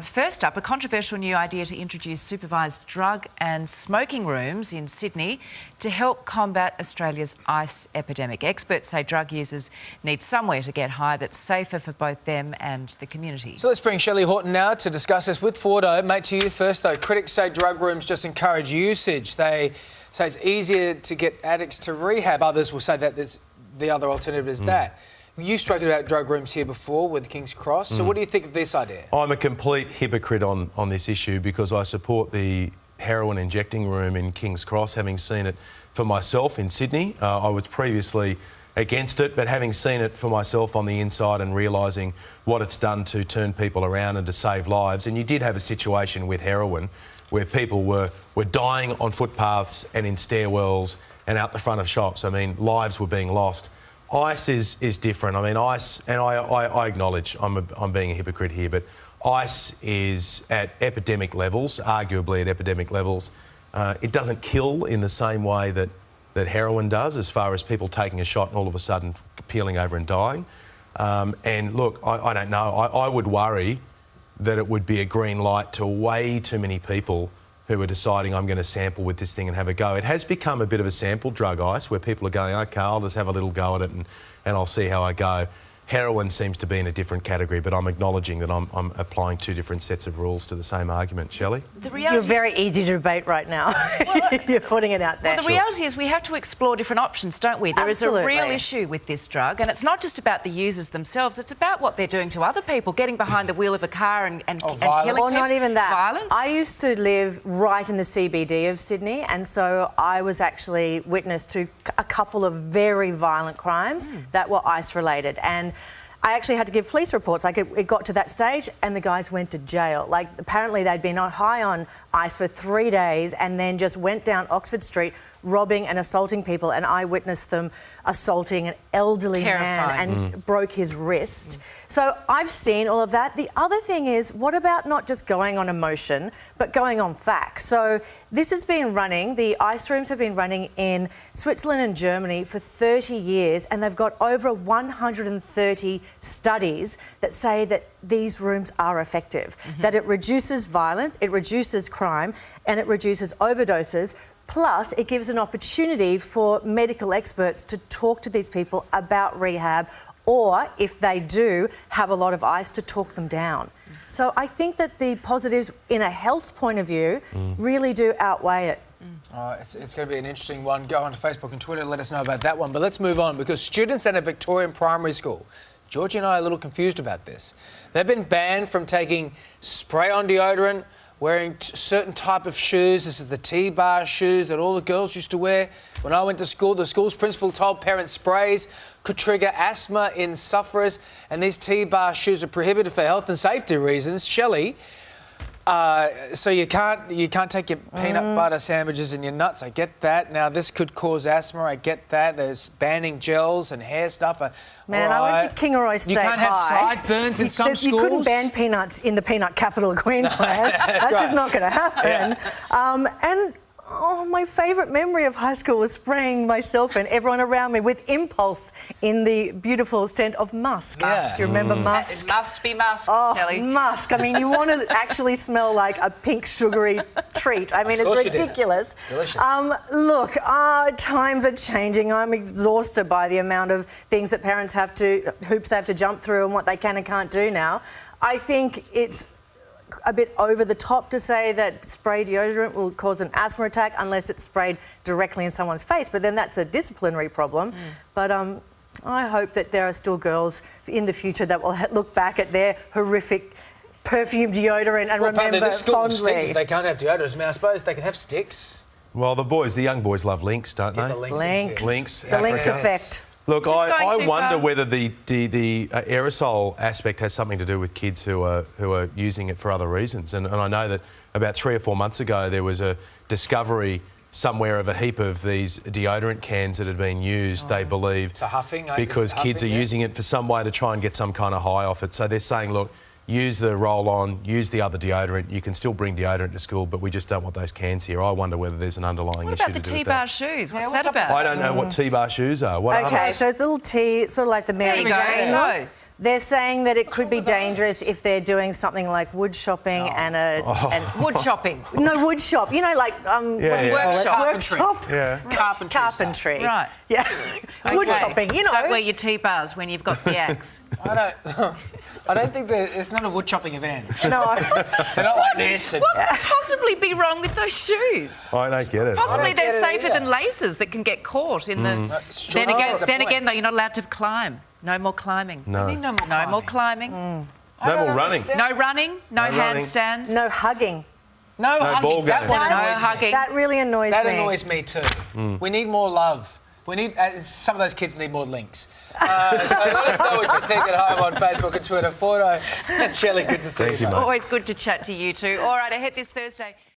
First up, a controversial new idea to introduce supervised drug and smoking rooms in Sydney to help combat Australia's ice epidemic. Experts say drug users need somewhere to get high that's safer for both them and the community. So let's bring Shelly Horton now to discuss this with Fordo. Mate, to you first though. Critics say drug rooms just encourage usage. They say it's easier to get addicts to rehab. Others will say that the other alternative is that. You've spoken about drug rooms here before with King's Cross, so what do you think of this idea? I'm a complete hypocrite on this issue because I support the heroin injecting room in King's Cross, having seen it for myself in Sydney. I was previously against it, but having seen it for myself on the inside and realising what it's done to turn people around and to save lives, and you did have a situation with heroin where people were dying on footpaths and in stairwells and out the front of shops. I mean, lives were being lost. Ice is different. I mean, ice, and I acknowledge I'm being a hypocrite here, but ice is at epidemic levels, arguably at epidemic levels. It doesn't kill in the same way that heroin does, as far as people taking a shot and all of a sudden peeling over and dying. And look, I don't know. I would worry that it would be a green light to way too many people who are deciding I'm going to sample with this thing and have a go. It has become a bit of a sample drug, ice, where people are going, OK, I'll just have a little go at it and I'll see how I go. Heroin seems to be in a different category, but I'm acknowledging that I'm applying two different sets of rules to the same argument. Shelley? You're very easy to debate right now. Well, you're putting it out there. Well, the reality is we have to explore different options, don't we? There Absolutely. is a real issue with this drug, and it's not just about the users themselves, it's about what they're doing to other people, getting behind the wheel of a car and killing people. Or not even that. Violence. I used to live right in the CBD of Sydney, and so I was actually witness to a couple of very violent crimes that were ice-related. And I actually had to give police reports. Like, it got to that stage and the guys went to jail. Like, apparently they'd been high on ice for 3 days and then just went down Oxford Street robbing and assaulting people, and I witnessed them assaulting an elderly man and broke his wrist. So I've seen all of that. The other thing is, what about not just going on emotion, but going on facts? So this has been running, the ice rooms have been running in Switzerland and Germany for 30 years, and they've got over 130 studies that say that these rooms are effective, that it reduces violence, it reduces crime, and it reduces overdoses. Plus, it gives an opportunity for medical experts to talk to these people about rehab, or if they do have a lot of ice, to talk them down. So I think that the positives in a health point of view really do outweigh it. It's going to be an interesting one. Go onto Facebook and Twitter and let us know about that one. But let's move on, because students at a Victorian primary school, Georgie and I are a little confused about this. They've been banned from taking spray-on deodorant, wearing certain type of shoes. This is the Tbar shoes that all the girls used to wear. When I went to school, the school's principal told parents sprays could trigger asthma in sufferers, and these Tbar shoes are prohibited for health and safety reasons. Shelley, so you can't take your peanut butter sandwiches and your nuts. I get that. Now, this could cause asthma. I get that. There's banning gels and hair stuff. Man, I went to Kingaroy State High. You can't have sideburns in some schools. You couldn't ban peanuts in the peanut capital of Queensland. That's just not going to happen. And my favourite memory of high school was spraying myself and everyone around me with Impulse in the beautiful scent of musk. You remember musk? It must be musk, Shelley. Musk. I mean, you want to actually smell like a pink sugary treat. I mean, it's ridiculous. It's delicious. Look, times are changing. I'm exhausted by the amount of things that parents hoops they have to jump through and what they can and can't do now. I think it's a bit over the top to say that spray deodorant will cause an asthma attack unless it's sprayed directly in someone's face, but then that's a disciplinary problem. But I hope that there are still girls in the future that will look back at their horrific perfume deodorant and remember fondly. If they can't have deodorants, I mean, I suppose they can have sticks. Well, the young boys love Lynx, don't they? The Lynx. Lynx. The Lynx effect. Look, I wonder whether the aerosol aspect has something to do with kids who are using it for other reasons. And I know that about 3 or 4 months ago there was a discovery somewhere of a heap of these deodorant cans that had been used, they believed, huffing, because kids are using it for some way to try and get some kind of high off it. So they're saying, look, use the roll-on, use the other deodorant. You can still bring deodorant to school, but we just don't want those cans here. I wonder whether there's an underlying What issue about the to do with Tbar that. shoes? What's Yeah, that what's up about? with I don't know what Tbar shoes are. What are Okay, those? so it's little T, sort of like the Mary There you go, Jane look. those. They're saying that it could be dangerous if they're doing something like wood shopping and Wood chopping. no wood shop. You know, like Yeah, what do you yeah. call it? Carpentry. Workshop. Yeah. Carpentry. Carpentry. Right. Yeah. Wood Okay. shopping. You know. Don't wear your T-bars when you've got the axe. I don't think it's not a wood chopping event. No. They're not like this. And, What could possibly be wrong with those shoes? I don't get it. Possibly I don't they're get it safer either. than laces that can get caught in the. Sure. Then There's a point. again, though, you're not allowed to climb. No more climbing. No. I mean, no more No more climbing. climbing. I No don't more running. understand. No running. No, No running. handstands. No hugging. No hugging. ball That game. one No annoys me. hugging. That really annoys That me. annoys me too. We need more love. We need some of those kids need more links. So let us know what you think at home on Facebook and Twitter. Fordo and Shelly, good to see Thank you, you. mate. Always good to chat to you two. All right, ahead this Thursday.